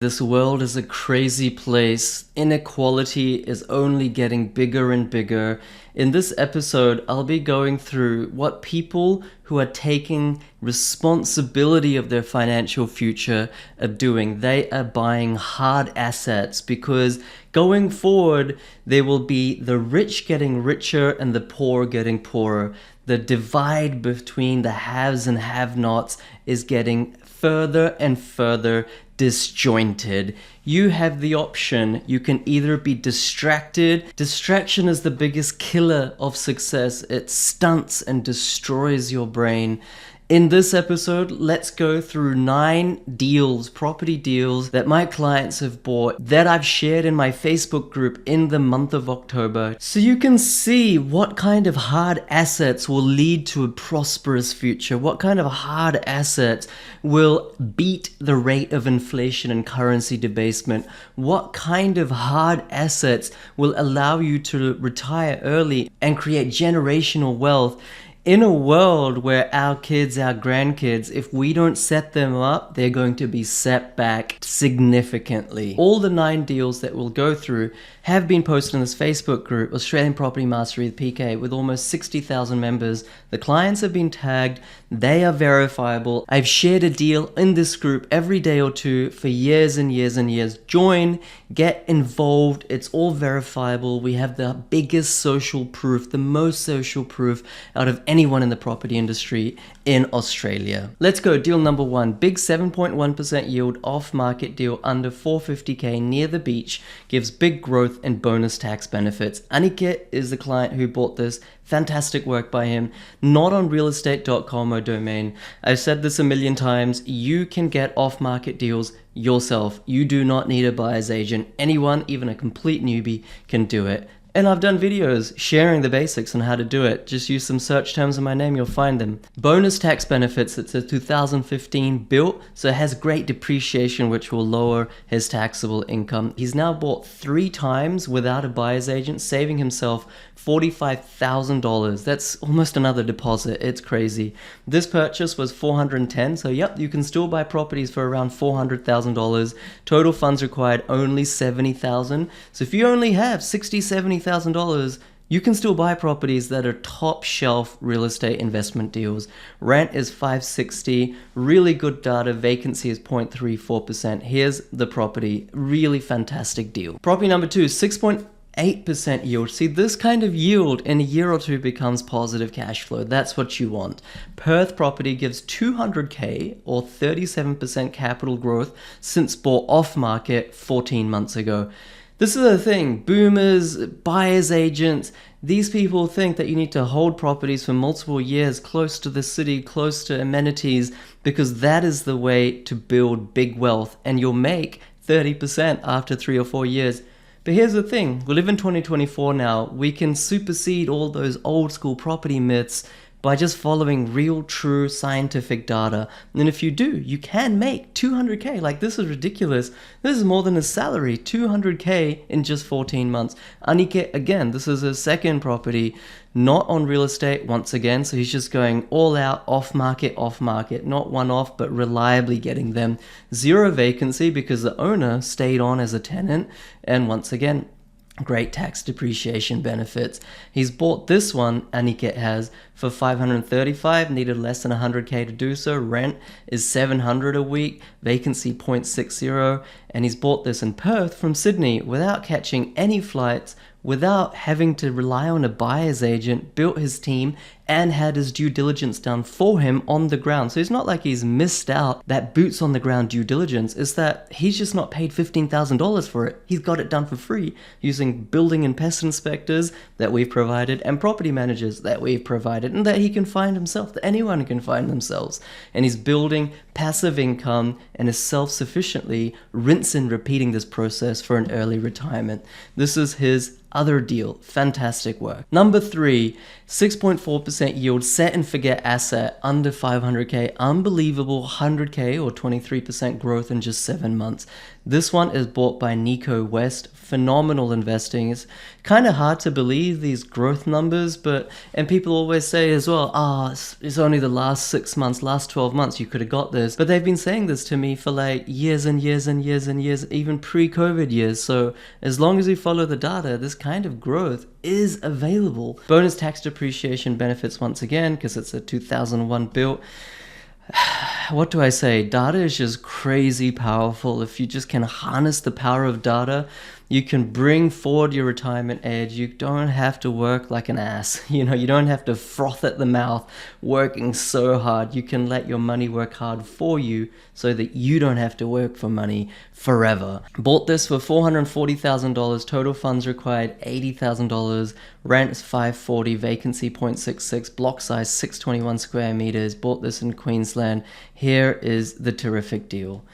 This world is a crazy place. Inequality is only getting bigger and bigger. In this episode, I'll be going through what people who are taking responsibility of their financial future are doing. They are buying hard assets because going forward, there will be the rich getting richer and the poor getting poorer. The divide between the haves and have-nots is getting further and further disjointed. You have the option. You can either be distracted. Distraction is the biggest killer of success. It stunts and destroys your brain. In this episode, let's go through 9 deals, property deals that my clients have bought that I've shared in my Facebook group in the month of October. So you can see what kind of hard assets will lead to a prosperous future. What kind of hard assets will beat the rate of inflation and currency debasement. What kind of hard assets will allow you to retire early and create generational wealth. In a world where our kids, our grandkids, if we don't set them up, they're going to be set back significantly. All the 9 deals that we'll go through have been posted in this Facebook group, Australian Property Mastery with PK, with almost 60,000 members. The clients have been tagged. They are verifiable. I've shared a deal in this group every day or two for years and years and years. Join, get involved. It's all verifiable. We have the biggest social proof, the most social proof out of anyone in the property industry in Australia. Let's go. Deal number 1. Big 7.1% yield off-market deal under 450k near the beach. Gives big growth and bonus tax benefits. Aniket is the client who bought this. Fantastic work by him. Not on realestate.com or domain. I've said this a million times. You can get off-market deals yourself. You do not need a buyer's agent. Anyone, even a complete newbie, can do it. And I've done videos sharing the basics on how to do it. Just use some search terms in my name, you'll find them. Bonus tax benefits, it's a 2015 built, so it has great depreciation which will lower his taxable income. He's now bought 3 times without a buyer's agent, saving himself $45,000. That's almost another deposit. It's crazy. This purchase was $410, so yep, you can still buy properties for around $400,000. Total funds required only $70,000. So if you only have $70,000, you can still buy properties that are top shelf real estate investment deals. Rent is $560, really good data, vacancy is 0.34%. Here's the property, really fantastic deal. Property number 2, 6.8% yield. See, this kind of yield in a year or two becomes positive cash flow. That's what you want. Perth property gives 200k or 37% capital growth since bought off market 14 months ago. This is the thing, boomers, buyer's agents, these people think that you need to hold properties for multiple years close to the city, close to amenities, because that is the way to build big wealth, and you'll make 30% after 3 or 4 years. But here's the thing, we live in 2024 now. We can supersede all those old school property myths by just following real, true scientific data. And if you do, you can make 200k. Like, this is ridiculous. This is more than his salary, 200k in just 14 months. Aniket, again, this is his second property, not on real estate once again. So he's just going all out, off market, not one off, but reliably getting them. 0 vacancy because the owner stayed on as a tenant. And once again, great tax depreciation benefits. He's bought this one, Aniket has, for $535, needed less than 100k to do so. Rent is $700 a week, vacancy 0.60, and he's bought this in Perth from Sydney without catching any flights, without having to rely on a buyer's agent, built his team, and had his due diligence done for him on the ground. So it's not like he's missed out that boots on the ground due diligence. It's that he's just not paid $15,000 for it. He's got it done for free using building and pest inspectors that we've provided and property managers that we've provided, and that he can find himself, that anyone can find themselves. And he's building passive income and is self-sufficiently rinse and repeating this process for an early retirement. This is his other deal. Fantastic work. Number 3, 6.4% yield, set and forget asset under 500k. Unbelievable 100k or 23% growth in just 7 months. This one is bought by Nico West. Phenomenal investing. It's kind of hard to believe these growth numbers, and people always say as well, it's only the last 6 months, last 12 months you could have got this. But they've been saying this to me for like years and years and years and years, even pre-COVID years. So as long as you follow the data, this kind of growth is available. Bonus tax depreciation benefits once again, because it's a 2001 built. What do I say? Data is just crazy powerful. If you just can harness the power of data, you can bring forward your retirement age. You don't have to work like an ass. You don't have to froth at the mouth working so hard. You can let your money work hard for you so that you don't have to work for money forever. Bought this for $440,000. Total funds required $80,000. Rent is $540. Vacancy 0.66. Block size 621 square meters. Bought this in Queensland. Here is the terrific deal.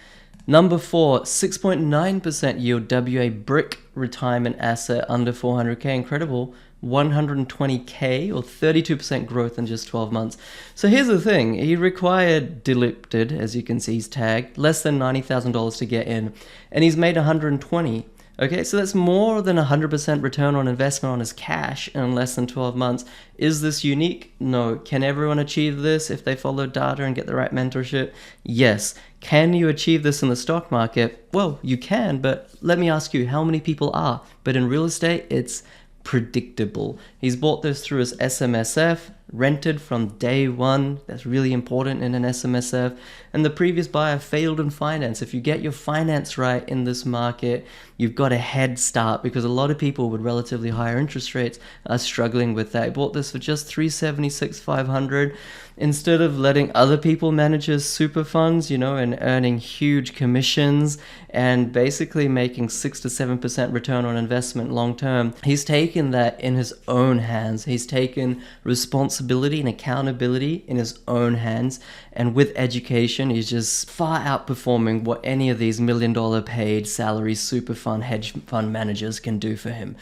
Number 4, 6.9% yield WA brick retirement asset under 400k. Incredible. 120k or 32% growth in just 12 months. So here's the thing. He required diluted, as you can see, he's tagged, less than $90,000 to get in, and he's made 120. Okay, so that's more than 100% return on investment on his cash in less than 12 months. Is this unique? No. Can everyone achieve this if they follow data and get the right mentorship? Yes. Can you achieve this in the stock market? Well, you can, but let me ask you, how many people are? But in real estate, it's predictable. He's bought this through his SMSF, rented from day one. That's really important in an SMSF. And the previous buyer failed in finance. If you get your finance right in this market, you've got a head start, because a lot of people with relatively higher interest rates are struggling with that. I bought this for just $376,500. Instead of letting other people manage his super funds, and earning huge commissions and basically making 6 to 7% return on investment long term, he's taken that in his own hands. He's taken responsibility and accountability in his own hands. And with education, he's just far outperforming what any of these $1 million paid salary super fund hedge fund managers can do for him.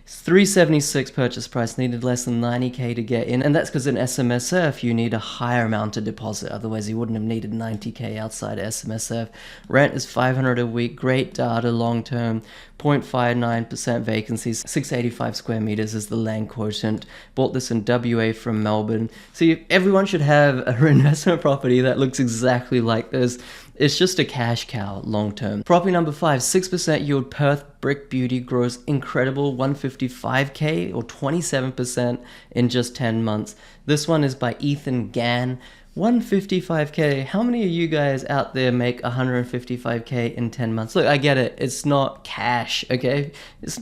$376 purchase price, needed less than $90k to get in, and that's because in SMSF you need a higher amount of deposit, otherwise he wouldn't have needed $90k outside SMSF. Rent is $500 a week, great data long term, 0.59% vacancies, 685 square meters is the land quotient. Bought this in WA from Melbourne. So everyone should have an investment property that looks exactly like this. It's just a cash cow long term. Property number 5, 6% yield, Perth Brick Beauty, grows incredible, 155k or 27% in just 10 months. This one is by Ethan Gann. 155k. How many of you guys out there make 155k in 10 months? Look, I get it. It's not cash, okay?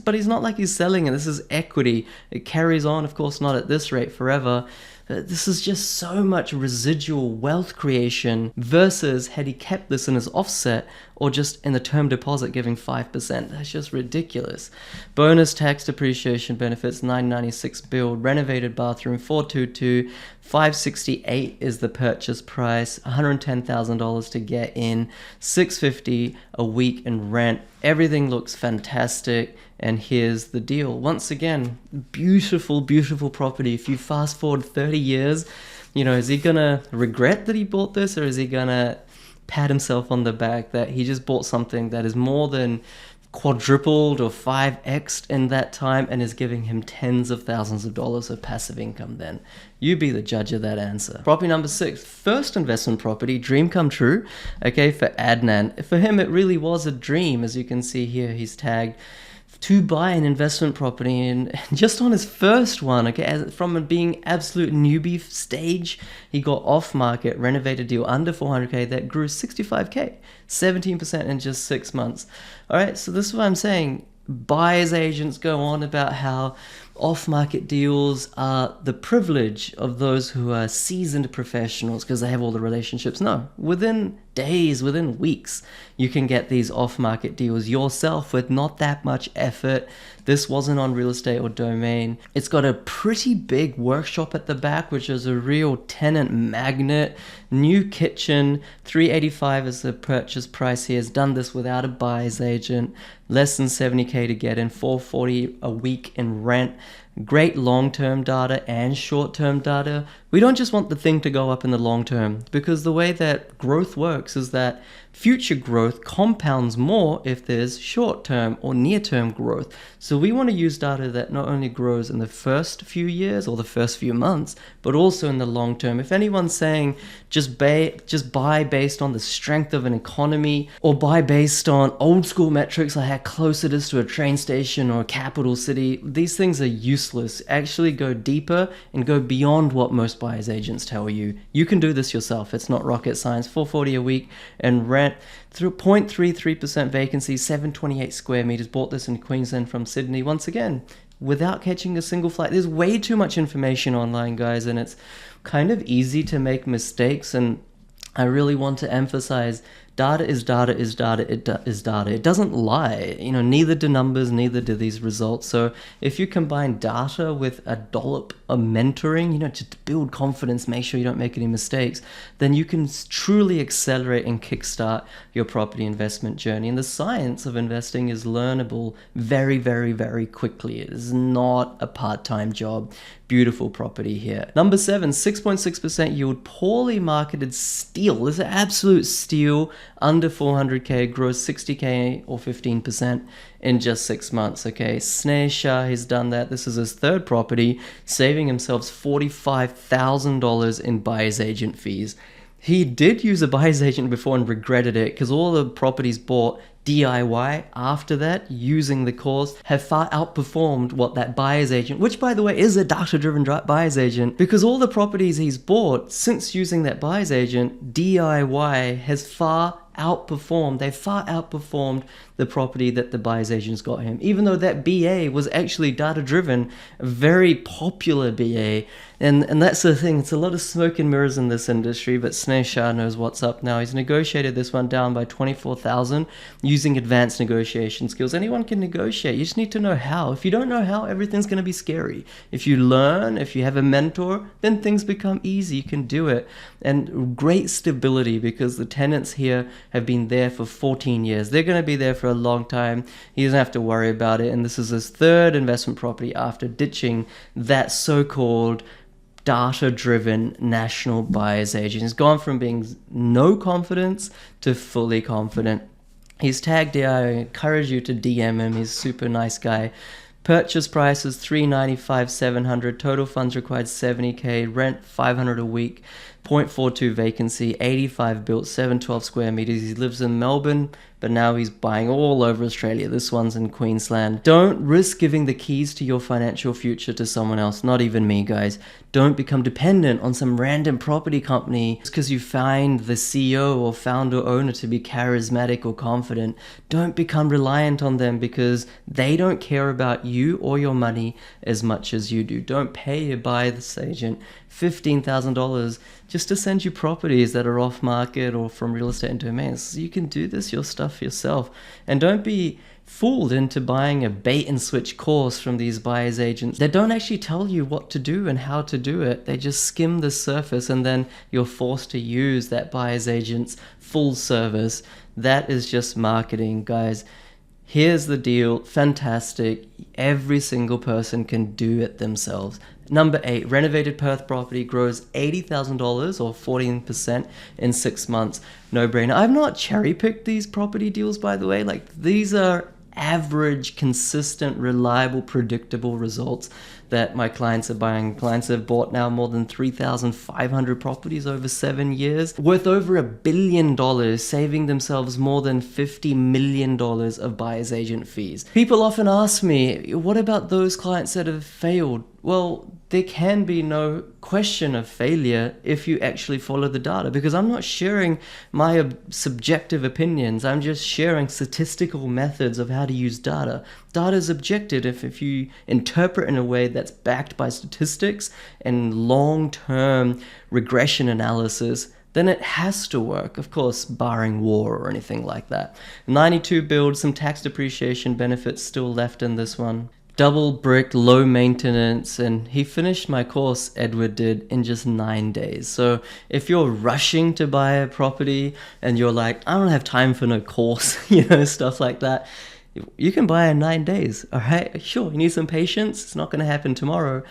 But he's not like he's selling it. This is equity. It carries on, of course, not at this rate forever. This is just so much residual wealth creation versus had he kept this in his offset or just in the term deposit giving 5%. That's just ridiculous. Bonus tax depreciation benefits, $996 build, renovated bathroom, $422, $568 is the purchase price, $110,000 to get in, $650 a week in rent. Everything looks fantastic. And here's the deal. Once again, beautiful, beautiful property. If you fast forward 30 years, is he gonna regret that he bought this, or is he gonna pat himself on the back that he just bought something that is more than quadrupled or 5x'd in that time and is giving him tens of thousands of dollars of passive income? Then you be the judge of that answer. Property number 6, first investment property, dream come true, okay, for Adnan. For him, it really was a dream. As you can see here, he's tagged to buy an investment property, and just on his first one, okay, from being absolute newbie stage, he got off market, renovated deal under 400k that grew 65k, 17% in just 6 months. All right, so this is what I'm saying. Buyers agents go on about how off-market deals are the privilege of those who are seasoned professionals because they have all the relationships. No, within days, within weeks, you can get these off-market deals yourself with not that much effort. This wasn't on Real Estate or Domain. It's got a pretty big workshop at the back, which is a real tenant magnet. New kitchen, $385 is the purchase price. He has done this without a buyer's agent. Less than $70k to get in, $440 a week in rent. great long-term data and short-term data. We don't just want the thing to go up in the long term, because the way that growth works is that future growth compounds more if there's short-term or near-term growth. So we want to use data that not only grows in the first few years or the first few months, but also in the long term. If anyone's saying just buy based on the strength of an economy, or buy based on old school metrics like how close it is to a train station or a capital city, these things are useless. Actually go deeper and go beyond what most buyer's agents tell you. You can do this yourself. It's not rocket science. $440 a week and rent through 0.33% vacancy, 728 square meters. Bought this in Queensland from Sydney. Once again, without catching a single flight. There's way too much information online, guys, and it's kind of easy to make mistakes. And I really want to emphasize data is data is data is data. It doesn't lie. Neither do numbers, neither do these results. So if you combine data with a dollop of mentoring, just to build confidence, make sure you don't make any mistakes, then you can truly accelerate and kickstart your property investment journey. And the science of investing is learnable very, very, very quickly. It is not a part-time job. Beautiful property here. Number 7, 6.6% yield, poorly marketed steal. This is an absolute steal. Under 400k, grows 60k or 15% in just 6 months. Okay, Sneh Shah has done that. This is his third property, saving himself $45,000 in buyer's agent fees. He did use a buyer's agent before and regretted it, because all the properties bought DIY after that, using the course, have far outperformed what that buyer's agent, which by the way is a data-driven buyer's agent, because all the properties he's bought since using that buyer's agent, DIY has far outperformed the property that the buyer's agents got him, even though that BA was actually data-driven, a very popular BA. And that's the thing, it's a lot of smoke and mirrors in this industry, but Sneh Shah knows what's up now. He's negotiated this one down by $24,000 using advanced negotiation skills. Anyone can negotiate, you just need to know how. If you don't know how, everything's going to be scary. If you learn, if you have a mentor, then things become easy, you can do it. And great stability, because the tenants here have been there for 14 years. They're going to be there for a long time. He doesn't have to worry about it. And this is his third investment property after ditching that so-called data-driven national buyer's agent. He's gone from being no confidence to fully confident. He's tagged here. I encourage you to DM him. He's a super nice guy. Purchase price is $395,000, $700. Total funds required $70K. Rent $500 a week. 0.42 vacancy. 85 built. 712 square meters. He lives in Melbourne, but now he's buying all over Australia. This one's in Queensland. Don't risk giving the keys to your financial future to someone else. Not even me, guys. Don't become dependent on some random property company just because you find the CEO or founder or owner to be charismatic or confident. Don't become reliant on them, because they don't care about you or your money as much as you do. Don't pay your buyer's agent $15,000 just to send you properties that are off market or from real estate domains. You can do this yourself. And don't be fooled into buying a bait and switch course from these buyer's agents. They don't actually tell you what to do and how to do it. They just skim the surface, and then you're forced to use that buyer's agent's full service. That is just marketing, guys. Here's the deal. Fantastic. Every single person can do it themselves. Number 8, renovated Perth property grows $80,000 or 14% in 6 months. No brainer. I've not cherry picked these property deals, by the way. These are average, consistent, reliable, predictable results that my clients are buying. Clients have bought now more than 3,500 properties over 7 years, worth over $1 billion, saving themselves more than $50 million of buyer's agent fees. People often ask me, what about those clients that have failed? Well, there can be no question of failure if you actually follow the data, because I'm not sharing my subjective opinions. I'm just sharing statistical methods of how to use data. Data is objective if you interpret in a way that's backed by statistics and long-term regression analysis, then it has to work, of course, barring war or anything like that. 92 build, some tax depreciation benefits still left in this one. Double brick, low maintenance, and he finished my course, Edward did, in just 9 days. So if you're rushing to buy a property and you're like, I don't have time for no course, stuff like that, You can buy in 9 days. All right, sure, you need some patience. It's not going to happen tomorrow.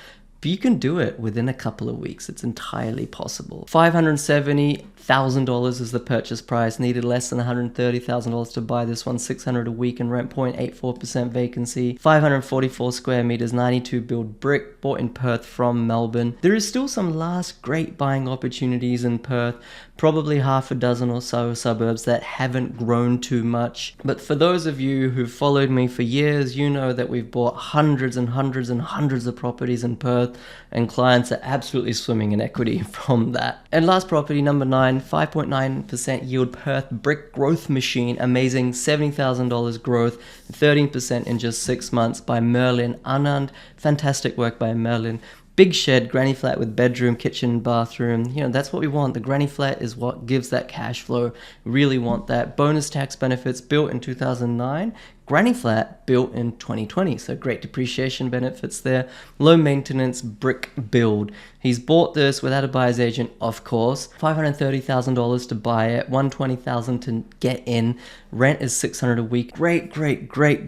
But you can do it within a couple of weeks. It's entirely possible. $570,000 is the purchase price. Needed less than $130,000 to buy this one. $600 a week and rent, 0.84% vacancy. 544 square meters, 92 build brick. Bought in Perth from Melbourne. There is still some last great buying opportunities in Perth. Probably half a dozen or so suburbs that haven't grown too much. But for those of you who've followed me for years, you know that we've bought hundreds and hundreds and hundreds of properties in Perth, and clients are absolutely swimming in equity from that. And last property, number 9, 5.9% yield Perth brick growth machine. Amazing, $70,000 growth, 13% in just 6 months by Merlin Anand. Fantastic work by Merlin. Big shed, granny flat with bedroom, kitchen, bathroom. You know, that's what we want. The granny flat is what gives that cash flow. Really want that. Bonus tax benefits, built in 2009. Granny flat built in 2020, so great depreciation benefits there. Low maintenance brick build. He's bought this without a buyer's agent, of course. $530,000 to buy it, $120,000 to get in. Rent is $600 a week. Great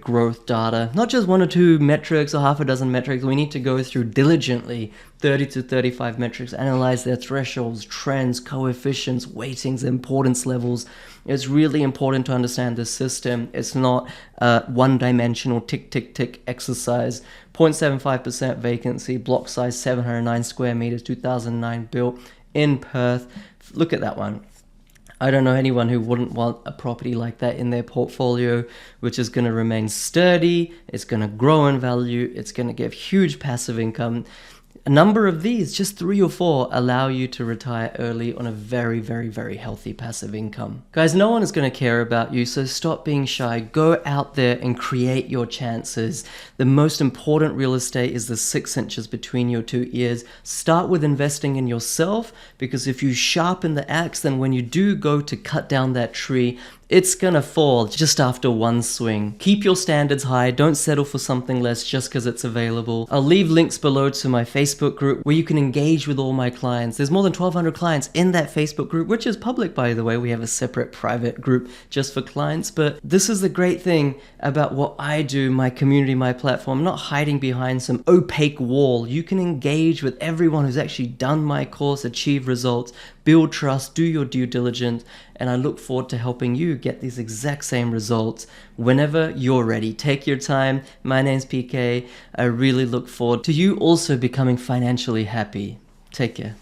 growth data. Not just 1 or 2 metrics or half a dozen metrics. We need to go through diligently 30 to 35 metrics, analyze their thresholds, trends, coefficients, weightings, importance levels. It's really important to understand the system. It's not a one-dimensional tick exercise. 0.75% vacancy, block size 709 square meters, 2009 built in Perth. Look at that one. I don't know anyone who wouldn't want a property like that in their portfolio, which is going to remain sturdy, it's going to grow in value, it's going to give huge passive income. A number of these, just 3 or 4, allow you to retire early on a very healthy passive income. Guys, no one is going to care about you, so stop being shy. Go out there and create your chances. The most important real estate is the 6 inches between your 2 ears. Start with investing in yourself, because if you sharpen the axe, then when you do go to cut down that tree, it's gonna fall just after one swing. Keep your standards high. Don't settle for something less just because it's available. I'll leave links below to my Facebook group where you can engage with all my clients. There's more than 1,200 clients in that Facebook group, which is public, by the way. We have a separate private group just for clients. But this is the great thing about what I do, my community, my platform. I'm not hiding behind some opaque wall. You can engage with everyone who's actually done my course, achieve results, build trust, do your due diligence, and I look forward to helping you get these exact same results whenever you're ready. Take your time. My name's PK. I really look forward to you also becoming financially happy. Take care.